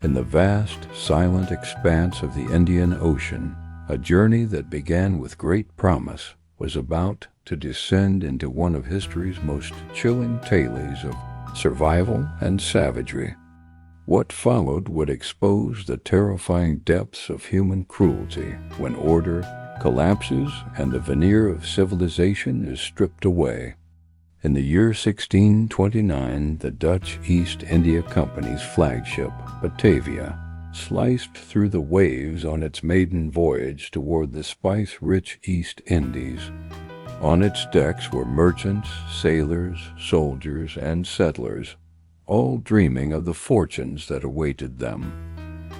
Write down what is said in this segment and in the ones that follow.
In the vast, silent expanse of the Indian Ocean, a journey that began with great promise was about to descend into one of history's most chilling tales of survival and savagery. What followed would expose the terrifying depths of human cruelty when order collapses and the veneer of civilization is stripped away. In the year 1629, the Dutch East India Company's flagship, Batavia, sliced through the waves on its maiden voyage toward the spice-rich East Indies. On its decks were merchants, sailors, soldiers, and settlers, all dreaming of the fortunes that awaited them.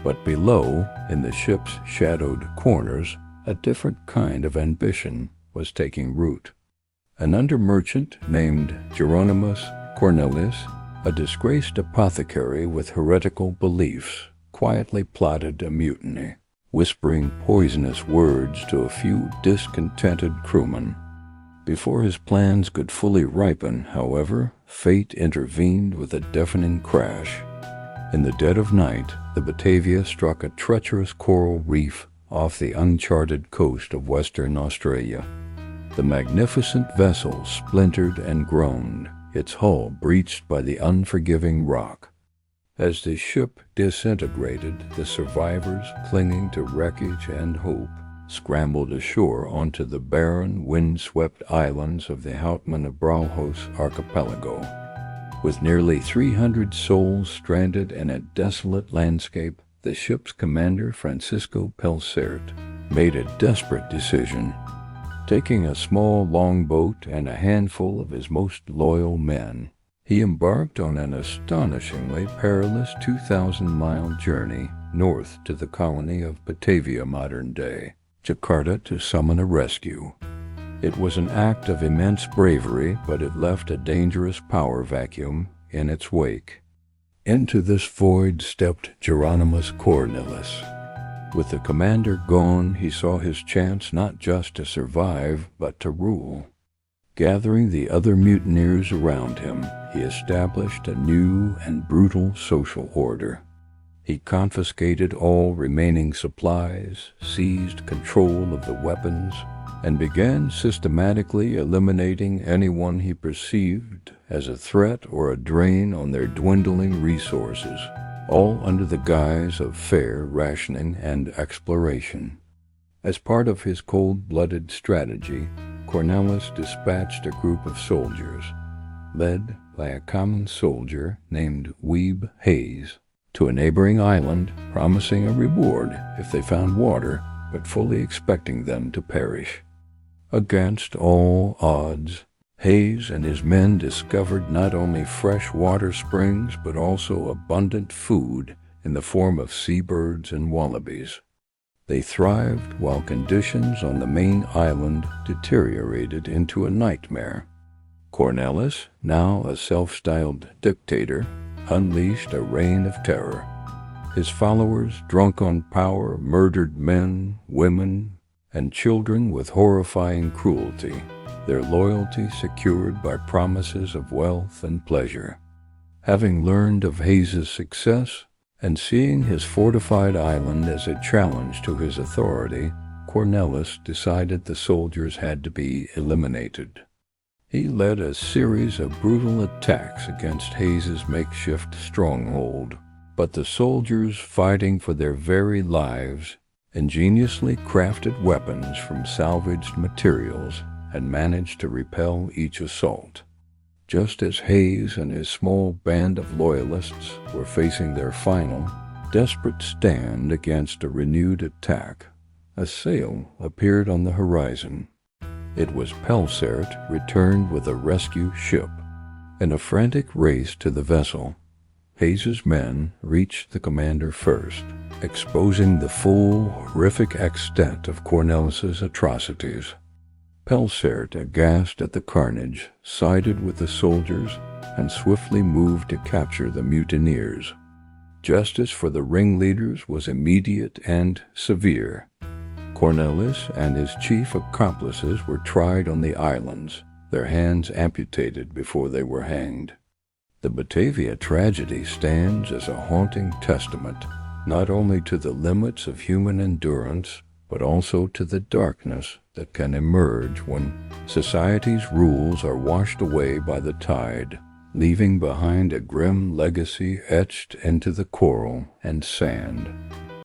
But below, in the ship's shadowed corners, a different kind of ambition was taking root. An under-merchant named Jeronimus Cornelisz, a disgraced apothecary with heretical beliefs, quietly plotted a mutiny, whispering poisonous words to a few discontented crewmen. Before his plans could fully ripen, however, fate intervened with a deafening crash. In the dead of night, the Batavia struck a treacherous coral reef off the uncharted coast of Western Australia. The magnificent vessel splintered and groaned, its hull breached by the unforgiving rock. As the ship disintegrated, the survivors, clinging to wreckage and hope, scrambled ashore onto the barren, wind-swept islands of the Houtman of Brauhaus archipelago. With nearly 300 souls stranded in a desolate landscape, the ship's commander, Francisco Pelsaert, made a desperate decision. Taking a small longboat and a handful of his most loyal men, he embarked on an astonishingly perilous 2,000-mile journey north to the colony of Batavia modern day, Jakarta, to summon a rescue. It was an act of immense bravery, but it left a dangerous power vacuum in its wake. Into this void stepped Jeronimus Cornelisz. With the commander gone, he saw his chance not just to survive, but to rule. Gathering the other mutineers around him, he established a new and brutal social order. He confiscated all remaining supplies, seized control of the weapons, and began systematically eliminating anyone he perceived as a threat or a drain on their dwindling resources, all under the guise of fair rationing and exploration. As part of his cold-blooded strategy, Cornelisz dispatched a group of soldiers, led by a common soldier named Weeb Hayes, to a neighboring island, promising a reward if they found water, but fully expecting them to perish. Against all odds, Hayes and his men discovered not only fresh water springs but also abundant food in the form of seabirds and wallabies. They thrived while conditions on the main island deteriorated into a nightmare. Cornelisz, now a self-styled dictator, unleashed a reign of terror. His followers, drunk on power, murdered men, women, and children with horrifying cruelty, their loyalty secured by promises of wealth and pleasure. Having learned of Hayes's success, and seeing his fortified island as a challenge to his authority, Cornelisz decided the soldiers had to be eliminated. He led a series of brutal attacks against Hayes's makeshift stronghold, but the soldiers, fighting for their very lives, ingeniously crafted weapons from salvaged materials and managed to repel each assault. Just as Hayes and his small band of loyalists were facing their final, desperate stand against a renewed attack, a sail appeared on the horizon. It was Pelsaert, returned with a rescue ship. In a frantic race to the vessel, Hayes's men reached the commander first, exposing the full, horrific extent of Cornelisz's atrocities. Pelsaert, aghast at the carnage, sided with the soldiers and swiftly moved to capture the mutineers. Justice for the ringleaders was immediate and severe. Cornelisz and his chief accomplices were tried on the islands, their hands amputated before they were hanged. The Batavia tragedy stands as a haunting testament not only to the limits of human endurance, but also to the darkness that can emerge when society's rules are washed away by the tide, leaving behind a grim legacy etched into the coral and sand.